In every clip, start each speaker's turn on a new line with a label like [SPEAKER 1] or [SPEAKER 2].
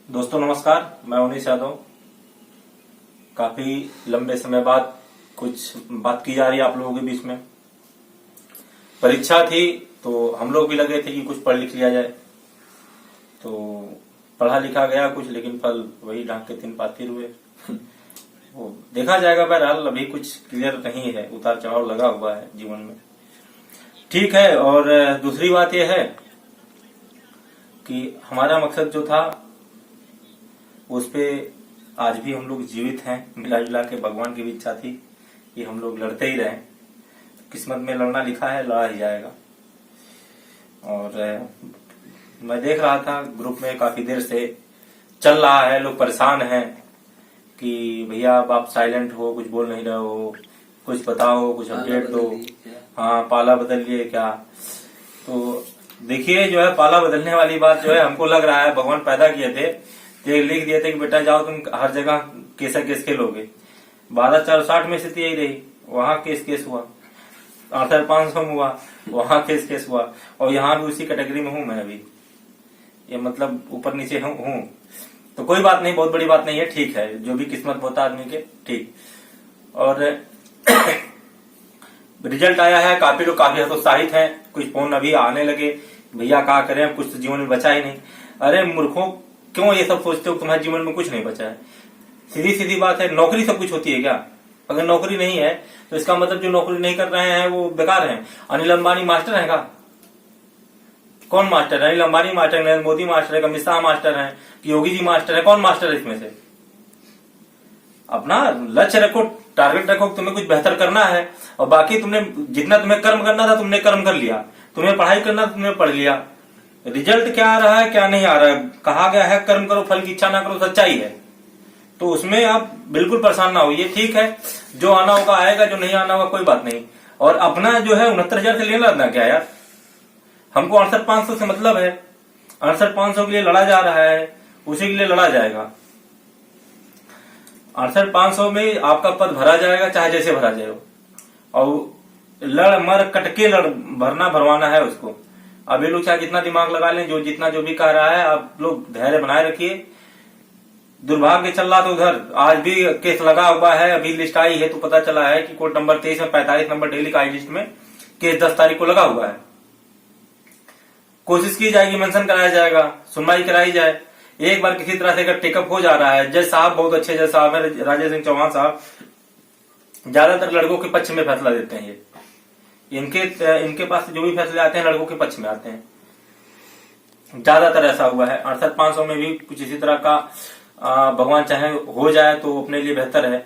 [SPEAKER 1] दोस्तों नमस्कार, मैं उन्नीस यादव। काफी लंबे समय बाद कुछ बात की जा रही है आप लोगों के बीच में। परीक्षा थी तो हम लोग भी लगे थे कि कुछ पढ़ लिख लिया जाए, तो पढ़ा लिखा गया कुछ, लेकिन फल वही डांग के तीन पाती हुए। वो देखा जाएगा। बहरहाल अभी कुछ क्लियर नहीं है, उतार चढ़ाव लगा हुआ है जीवन में। ठीक है। और दूसरी बात यह है कि हमारा मकसद जो था उस पे आज भी हम लोग जीवित हैं। मिला जुला के भगवान की भी इच्छा थी कि हम लोग लड़ते ही रहें। किस्मत में लड़ना लिखा है, लड़ा ही जाएगा। और मैं देख रहा था ग्रुप में काफी देर से चल रहा है, लोग परेशान हैं कि भैया अब आप साइलेंट हो, कुछ बोल नहीं रहे हो, कुछ बताओ, कुछ अपडेट दो। हाँ, पाला बदल लिए क्या? तो देखिए, जो है पाला बदलने वाली बात जो है, हमको लग रहा है भगवान पैदा किए थे तो लिख दिए थे कि बेटा जाओ तुम हर जगह केसा केस खेलोगे। 12/4/60 में स्थिति यही रही। वहां केस हुआ, 68,500 में हुआ, वहां केस हुआ, और यहाँ भी उसी कैटेगरी में हूं मैं अभी। ये मतलब ऊपर नीचे हूं। तो कोई बात नहीं, बहुत बड़ी बात नहीं है। ठीक है, जो भी किस्मत होता आदमी के, ठीक। और रिजल्ट आया है, काफी लोग काफी हतोत्साहित हैं। कुछ फोन अभी आने लगे, भैया क्या करें, कुछ तो जीवन में बचा ही नहीं। अरे मूर्खों, क्यों ये सब सोचते हो? तुम्हारे जीवन में कुछ नहीं बचा है। सीधी सीधी बात है, नौकरी सब कुछ होती है क्या? अगर नौकरी नहीं है तो इसका मतलब जो नौकरी नहीं कर रहे हैं वो बेकार हैं। अनिल अंबानी मास्टर है क्या? कौन मास्टर है? अनिल अंबानी मास्टर है, नरेंद्र मोदी मास्टर है, अमित शाह मास्टर है, योगी जी मास्टर है? कौन मास्टर है इसमें से? अपना लक्ष्य रखो, टारगेट रखो, तुम्हें कुछ बेहतर करना है। और बाकी तुमने जितना तुम्हें कर्म करना था तुमने कर्म कर लिया, तुम्हें पढ़ाई करना था तुमने पढ़ लिया। रिजल्ट क्या आ रहा है क्या नहीं आ रहा है, कहा गया है कर्म करो फल की इच्छा ना करो, सच्चाई है। तो उसमें आप बिल्कुल परेशान ना होइए। ठीक है, जो आना होगा आएगा, जो नहीं आना होगा कोई बात नहीं। और अपना जो है 69,000 से लेना लड़ना क्या यार? हमको 68,500 से मतलब है। 68,500 के लिए लड़ा जा रहा है, उसी के लिए लड़ा जाएगा। 68,500 में आपका पद भरा जाएगा, चाहे जैसे भरा जाए। और लड़ मर कटके भरवाना है उसको। अब ये लोग चाहे जितना दिमाग लगा लें, जो भी कह रहा है, आप लोग धैर्य बनाए रखिए। दुर्भाग्य चल रहा था उधर, आज भी केस लगा हुआ है। अभी लिस्ट आई है तो पता चला है कि कोर्ट नंबर 23 में 45 नंबर डेली का लिस्ट में केस 10 तारीख को लगा हुआ है। कोशिश की जाएगी, मेंशन कराया जाएगा, सुनवाई कराई जाए। एक बार किसी तरह से अगर टेकअप हो जा रहा है, जज साहब बहुत अच्छे जज साहब है, राजेश सिंह चौहान साहब, ज्यादातर लड़कों के पक्ष में फैसला देते हैं। ये इनके पास जो भी फैसले आते हैं लड़कों के पक्ष में आते हैं। ज्यादातर ऐसा हुआ है। 68,500 में भी कुछ इसी तरह का भगवान चाहे हो जाए तो अपने लिए बेहतर है,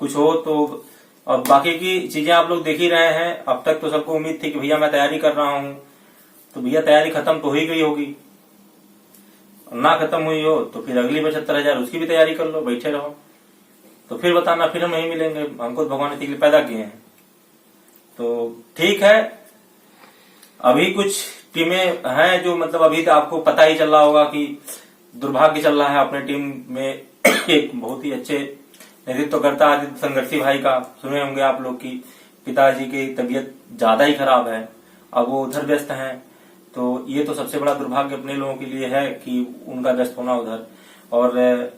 [SPEAKER 1] कुछ हो तो। और बाकी की चीजें आप लोग देख ही रहे हैं। अब तक तो सबको उम्मीद थी कि भैया मैं तैयारी कर रहा हूं, तो भैया तैयारी खत्म तो हो ही गई होगी। ना खत्म हुई हो तो फिर अगली 75,000 उसकी भी तैयारी कर लो, बैठे रहो। तो फिर बताना, फिर हम नहीं मिलेंगे। हमको भगवान इसी के लिए पैदा किए हैं। तो ठीक है, अभी कुछ टीमें हैं जो मतलब अभी तो आपको पता ही चल रहा होगा कि दुर्भाग्य चल रहा है अपने टीम में। एक बहुत ही अच्छे नेतृत्व करता आदित्य संघर्षी भाई का सुने होंगे आप लोग की पिताजी की तबीयत ज्यादा ही खराब है, अब वो उधर व्यस्त हैं। तो ये तो सबसे बड़ा दुर्भाग्य अपने लोगों के लिए है कि उनका व्यस्त होना उधर। और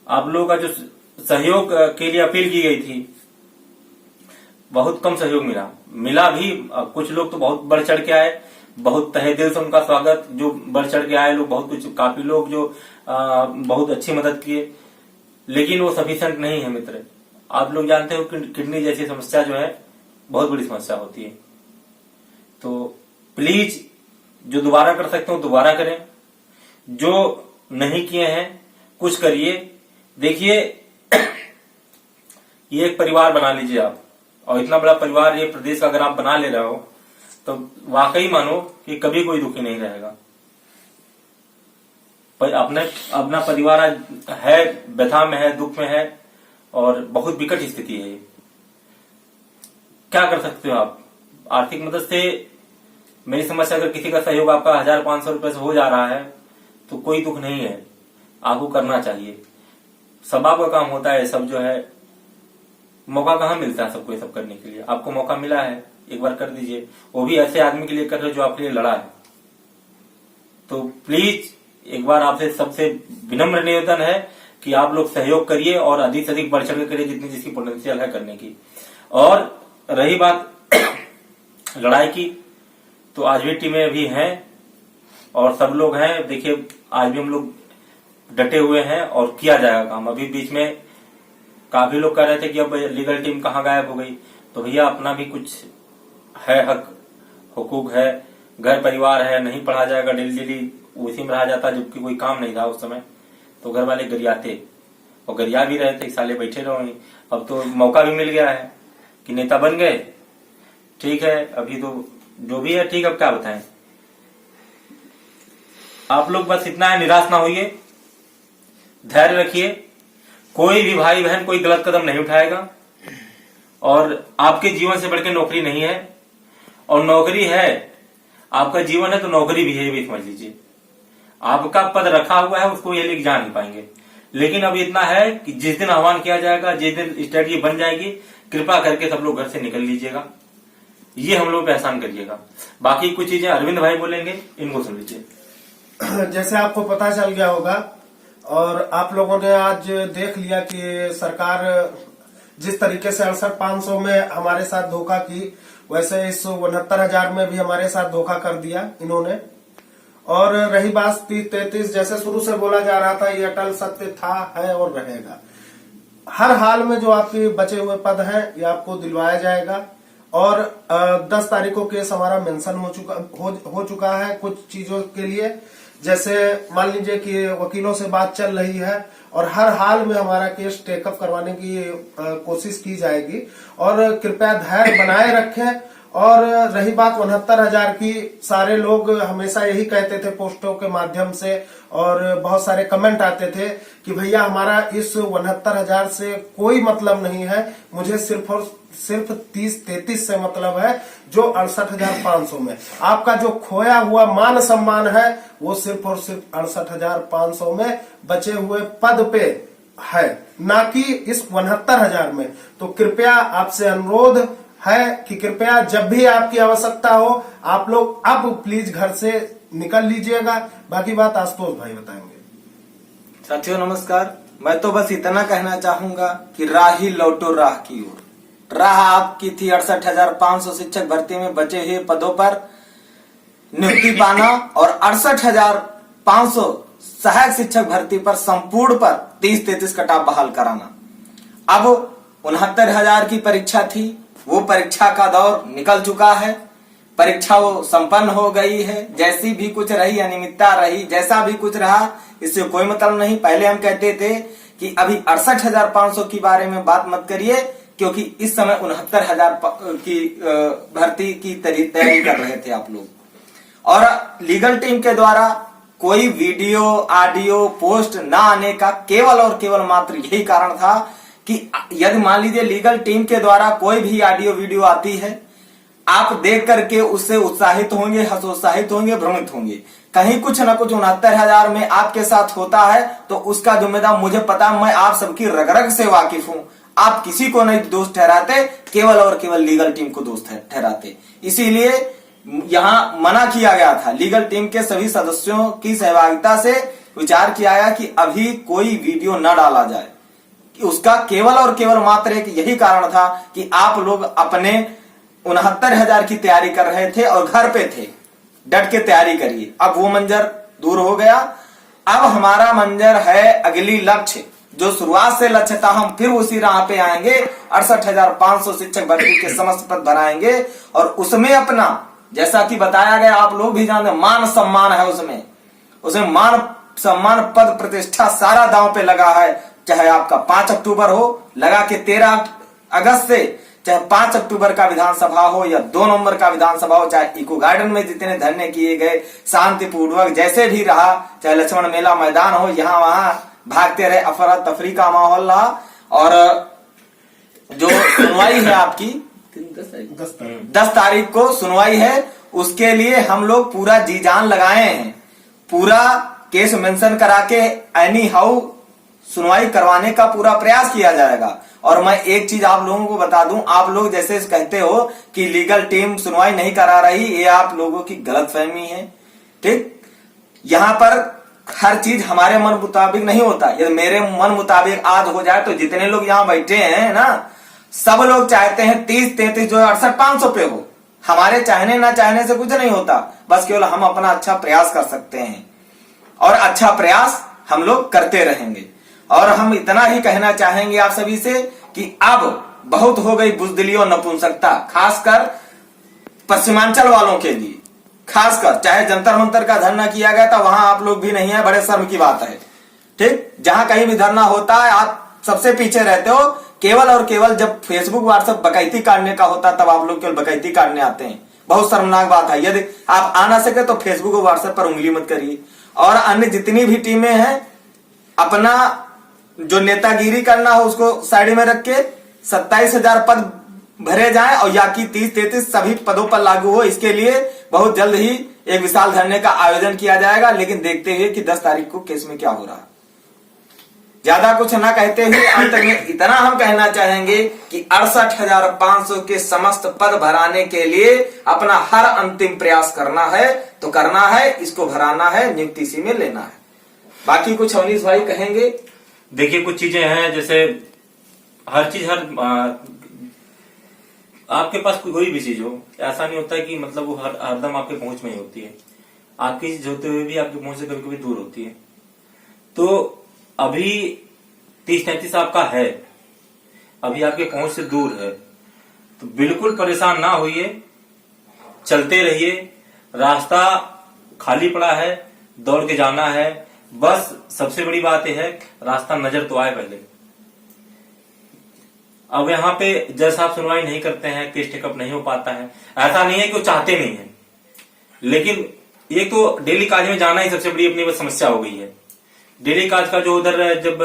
[SPEAKER 1] आप लोगों का जो सहयोग के लिए अपील की गई थी, बहुत कम सहयोग मिला भी। कुछ लोग तो बहुत बढ़ चढ़ के आए, बहुत तहे दिल से उनका स्वागत। जो बढ़ चढ़ के आए लोग, बहुत कुछ, काफी लोग जो बहुत अच्छी मदद किए, लेकिन वो सफिशिएंट नहीं है मित्र। आप लोग जानते हो किडनी जैसी समस्या जो है बहुत बड़ी समस्या होती है। तो प्लीज जो दोबारा कर सकते हो दोबारा करें, जो नहीं किए हैं कुछ करिए। देखिए, ये एक परिवार बना लीजिए आप, और इतना बड़ा परिवार ये प्रदेश का अगर आप बना ले रहे हो तो वाकई मानो कि कभी कोई दुखी नहीं रहेगा। पर अपना परिवार है व्यथा में है, दुख में है, और बहुत विकट स्थिति है। क्या कर सकते हो आप? आर्थिक मदद से मेरी समझ से अगर किसी का सहयोग आपका 1,500 रुपए से हो जा रहा है तो कोई दुख नहीं है, आपको करना चाहिए। सब आपका काम होता है, सब जो है मौका कहाँ मिलता है सबको ये सब करने के लिए। आपको मौका मिला है, एक बार कर दीजिए। वो भी ऐसे आदमी के लिए कर रहे हो जो आपके लिए लड़ा है। तो प्लीज एक बार आपसे सबसे विनम्र निवेदन है कि आप लोग सहयोग करिए और अधिक से अधिक बढ़ चढ़ करिए जितनी जिसकी पोटेंशियल है करने की। और रही बात लड़ाई की, तो आज भी टीमें अभी हैं और सब लोग हैं। देखिए आज भी हम लोग डटे हुए हैं और किया जाएगा काम। अभी बीच में काफी लोग कह रहे थे कि अब लीगल टीम कहाँ गायब हो गई, तो भैया अपना भी कुछ है, हक हुकूक है, घर परिवार है, नहीं पढ़ा जाएगा, डेली डेली उसी में रहा जाता, जबकि कोई काम नहीं था उस समय। तो घर वाले गरियाते और गरिया भी रहे थे, साले बैठे रहो। अब तो मौका भी मिल गया है कि नेता बन गए। ठीक है, अभी तो जो भी है ठीक। अब क्या बताएं, आप लोग बस इतना है, निराश ना होइए, धैर्य रखिए। कोई भी भाई बहन कोई गलत कदम नहीं उठाएगा और आपके जीवन से बढ़ के नौकरी नहीं है। और नौकरी है, आपका जीवन है तो नौकरी भी है, ये भी समझ लीजिए। आपका पद रखा हुआ है, उसको ये लेके जा नहीं पाएंगे। लेकिन अब इतना है कि जिस दिन आह्वान किया जाएगा, जिस दिन स्ट्रेटजी बन जाएगी, कृपा करके सब लोग घर से निकल लीजिएगा। ये हम लोग पे एहसान करिएगा। बाकी कुछ चीजें अरविंद भाई बोलेंगे, इनको सुन लीजिए।
[SPEAKER 2] जैसे आपको पता चल गया होगा और आप लोगों ने आज देख लिया कि सरकार जिस तरीके से 68,500 में हमारे साथ धोखा की, वैसे इस 69,000 में भी हमारे साथ धोखा कर दिया इन्होंने। और रही बात 30-33, जैसे शुरू से बोला जा रहा था, ये अटल सत्य था, है और रहेगा। हर हाल में जो आपके बचे हुए पद हैं ये आपको दिलवाया जाएगा। और 10 तारीख को केस हमारा मेंशन हो चुका है कुछ चीजों के लिए। जैसे मान लीजिए कि वकीलों से बात चल रही है और हर हाल में हमारा केस टेकअप करवाने की कोशिश की जाएगी। और कृपया धैर्य बनाए रखें। और रही बात 69,000 की, सारे लोग हमेशा यही कहते थे पोस्टों के माध्यम से और बहुत सारे कमेंट आते थे कि भैया हमारा इस 69,000 से कोई मतलब नहीं है, मुझे सिर्फ और सिर्फ 30-33 से मतलब है, जो 68,500 में आपका जो खोया हुआ मान सम्मान है वो सिर्फ और सिर्फ 68,500 में बचे हुए पद पे है, ना कि इस 69,000 में। तो कृपया आपसे अनुरोध है कि कृपया जब भी आपकी आवश्यकता हो आप लोग अब प्लीज घर से निकल लीजिएगा। बाकी बात आशुतोष भाई बताएंगे।
[SPEAKER 3] साथियों नमस्कार, मैं तो बस इतना कहना चाहूंगा कि राही लौटो राह की ओर। राह आपकी थी 68,500 शिक्षक भर्ती में बचे हुए पदों पर नियुक्ति पाना और 68,500 सहायक शिक्षक भर्ती पर संपूर्ण पर 30-33 कटाव बहाल कराना। अब 69,000 की परीक्षा थी, वो परीक्षा का दौर निकल चुका है, परीक्षा वो संपन्न हो गई है। जैसी भी कुछ रही, अनियमितता रही, जैसा भी कुछ रहा, इससे कोई मतलब नहीं। पहले हम कहते थे कि अभी 68,500 के बारे में बात मत करिए, क्योंकि इस समय 69,000 की भर्ती की तैयारी कर रहे थे आप लोग। और लीगल टीम के द्वारा कोई वीडियो ऑडियो पोस्ट ना आने का केवल और केवल मात्र यही कारण था कि यदि मान लीजिए लीगल टीम के द्वारा कोई भी ऑडियो वीडियो आती है, आप देख करके उससे उत्साहित होंगे, हतोत्साहित होंगे, भ्रमित होंगे। कहीं कुछ न कुछ 69,000 में आपके साथ होता है तो उसका जिम्मेदार मुझे पता, मैं आप सबकी रग रग से वाकिफ हूं। आप किसी को नहीं दोष ठहराते, केवल और केवल लीगल टीम को दोष ठहराते। इसीलिए यहां मना किया गया था, लीगल टीम के सभी सदस्यों की सहभागिता से विचार किया गया कि अभी कोई वीडियो न डाला जाए। उसका केवल और केवल मात्र एक यही कारण था कि आप लोग अपने 69,000 की तैयारी कर रहे थे और घर पे थे, डट के तैयारी करिए। अब वो मंजर दूर हो गया। अब हमारा मंजर है अगली लक्ष्य, जो शुरुआत से लक्ष्य था, हम फिर उसी राह पे आएंगे। 68,500 शिक्षक भर्ती के समस्त पद भराएंगे और उसमें अपना, जैसा कि बताया गया, आप लोग भी जानते, मान सम्मान है उसमें मान सम्मान, पद प्रतिष्ठा सारा दांव पे लगा है। चाहे आपका 5 अक्टूबर हो लगा के 13 अगस्त से, चाहे 5 अक्टूबर का विधानसभा हो या 2 नवंबर का विधानसभा हो, चाहे इको गार्डन में जितने धरने किए गए शांतिपूर्वक जैसे भी रहा, चाहे लक्ष्मण मेला मैदान हो, यहाँ वहां भागते रहे, अफरा तफरी का माहौल रहा। और जो सुनवाई है आपकी 10 तारीख को सुनवाई है, उसके लिए हम लोग पूरा जी जान लगाए हैं। पूरा केस मेंशन करा के एनी हाउ सुनवाई करवाने का पूरा प्रयास किया जाएगा। और मैं एक चीज आप लोगों को बता दूं, आप लोग जैसे कहते हो कि लीगल टीम सुनवाई नहीं करा रही, ये आप लोगों की गलतफहमी है। ठीक, यहां पर हर चीज हमारे मन मुताबिक नहीं होता। यदि मेरे मन मुताबिक आज हो जाए तो जितने लोग यहाँ बैठे हैं ना, सब लोग चाहते हैं 30, 33 जो 68, 500 पे हो। हमारे चाहने ना चाहने से कुछ नहीं होता, बस केवल हम अपना अच्छा प्रयास कर सकते हैं और अच्छा प्रयास हम लोग करते रहेंगे। और हम इतना ही कहना चाहेंगे आप सभी से कि अब बहुत हो गई बुजदिली और नपुंसकता, खासकर पश्चिमांचल वालों के लिए। खासकर चाहे जंतर मंतर का धरना किया गया था, वहां आप लोग भी नहीं है, बड़े शर्म की बात है। ठीक, जहां कहीं भी धरना होता है आप सबसे पीछे रहते हो। केवल और केवल जब फेसबुक व्हाट्सएप बकैती काटने का होता तब आप लोग केवल बकैती काटने आते हैं। बहुत शर्मनाक बात है। यदि आप आ ना सके तो फेसबुक और व्हाट्सएप पर उंगली मत करिए। और अन्य जितनी भी टीमें हैं, अपना जो नेतागिरी करना हो उसको साइड में रख के 27,000 पद भरे जाएं और या कि 30-33 सभी पदों पर लागू हो। इसके लिए बहुत जल्द ही एक विशाल धरने का आयोजन किया जाएगा, लेकिन देखते हुए कि 10 तारीख को केस में क्या हो रहा है। ज्यादा कुछ ना कहते हुए अंत में इतना हम कहना चाहेंगे कि 68,500 के समस्त पद भराने के लिए अपना हर अंतिम प्रयास करना है तो करना है, इसको भराना है, नियुक्ति इसी में लेना है। बाकी कुछ अवनीश भाई कहेंगे?
[SPEAKER 1] देखिए, कुछ चीजें हैं, जैसे हर चीज आपके पास कोई भी चीज हो, ऐसा नहीं होता है कि मतलब वो हरदम आपके पहुंच में ही होती है। आपकी चीज होते हुए भी आपकी पहुंच से कभी कभी दूर होती है। तो अभी 30-33 आपका है, अभी आपके पहुंच से दूर है, तो बिल्कुल परेशान ना होइए, चलते रहिए। रास्ता खाली पड़ा है, दौड़ के जाना है। बस सबसे बड़ी बात यह है, रास्ता नजर तो आए पहले। अब यहाँ पे जज साहब सुनवाई नहीं करते हैं, केस टेकअप नहीं हो पाता है। ऐसा नहीं है कि वो चाहते नहीं है, लेकिन ये तो डेली काज में जाना ही सबसे बड़ी अपनी समस्या हो गई है। डेली काज का जो उधर जब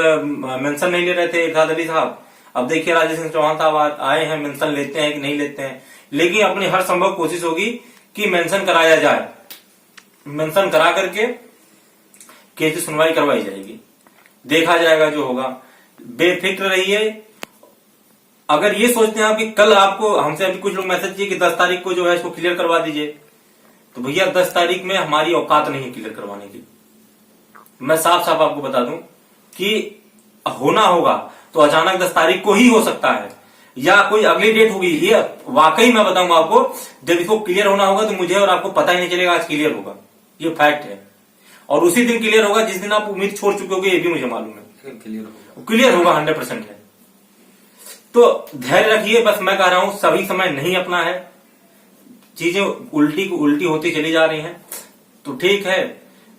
[SPEAKER 1] मेंशन नहीं ले रहे थे इरशाद अली साहब, अब देखिए राजेश सिंह चौहान साहब आए हैं, मेंशन लेते हैं कि नहीं लेते हैं, लेकिन अपनी हर संभव कोशिश होगी कि मेंशन कराया जाए। मेंशन करा करके केस की सुनवाई करवाई जाएगी, देखा जाएगा जो होगा। बेफिक्र रहिए। अगर ये सोचते हैं आप कि कल आपको हमसे अभी कुछ लोग मैसेज किए कि 10 तारीख को जो है इसको क्लियर करवा दीजिए, तो भैया 10 तारीख में हमारी औकात नहीं है क्लियर करवाने की। मैं साफ साफ आपको बता दूं कि होना होगा तो अचानक 10 तारीख को ही हो सकता है, या कोई अगली डेट होगी। ये वाकई मैं बताऊंगा आपको, जब इसको क्लियर होना होगा तो मुझे और आपको पता ही नहीं चलेगा आज क्लियर होगा। ये फैक्ट है। और उसी दिन क्लियर होगा जिस दिन आप उम्मीद छोड़ चुके होगे, ये भी मुझे मालूम है। क्लियर होगा 100% है। तो धैर्य रखिए। बस मैं कह रहा हूं, सभी समय नहीं अपना है, चीजें उल्टी को उल्टी होती चली जा रही हैं, तो ठीक है,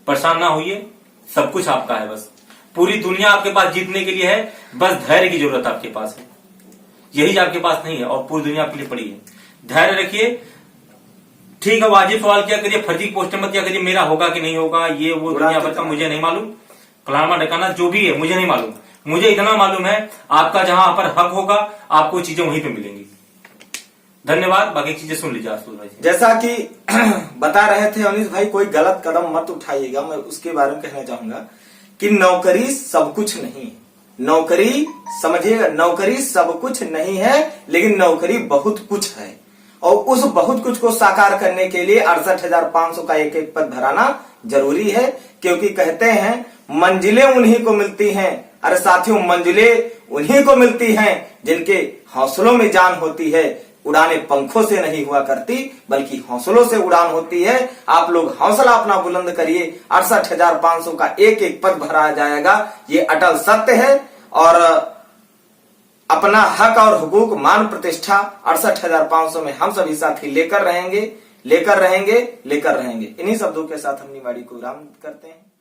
[SPEAKER 1] परेशान ना होइए। सब कुछ आपका है, बस पूरी दुनिया आपके पास जीतने के लिए है। बस धैर्य की जरूरत आपके पास है, यही आपके पास नहीं है, और पूरी दुनिया आपके लिए पड़ी है। धैर्य रखिए। ठीक है, वाजिब सवाल किया करिए, फर्जी पोस्टर मत किया करिए, मेरा होगा कि नहीं होगा, ये वो दुनिया भर का मुझे नहीं मालूम, फलाना ढकाना जो भी है मुझे नहीं मालूम। मुझे इतना मालूम है, आपका जहां पर हक होगा आपको चीजें वहीं पे मिलेंगी। धन्यवाद। बाकी चीजें सुन लीजिए आशुतोष भाई।
[SPEAKER 3] जैसा कि बता रहे थे अवनीश भाई, कोई गलत कदम मत उठाइएगा। मैं उसके बारे में कहना चाहूंगा कि नौकरी सब कुछ नहीं है। नौकरी समझिएगा, नौकरी सब कुछ नहीं है, लेकिन नौकरी बहुत कुछ है। और उस बहुत कुछ को साकार करने के लिए 68,500 का एक एक पद भराना जरूरी है। क्योंकि कहते हैं मंजिलें उन्हीं को मिलती हैं। अरे साथियों, मंजिलें उन्हीं को मिलती हैं जिनके हौसलों में जान होती है। उड़ाने पंखों से नहीं हुआ करती, बल्कि हौसलों से उड़ान होती है। आप लोग हौसला अपना बुलंद करिए। 68,500 का एक एक पद भरा जाएगा, ये अटल सत्य है। और अपना हक और हुकूक, मान प्रतिष्ठा 68,500 में हम सभी साथी लेकर रहेंगे। इन्हीं शब्दों के साथ हम निवाड़ी को विराम करते हैं।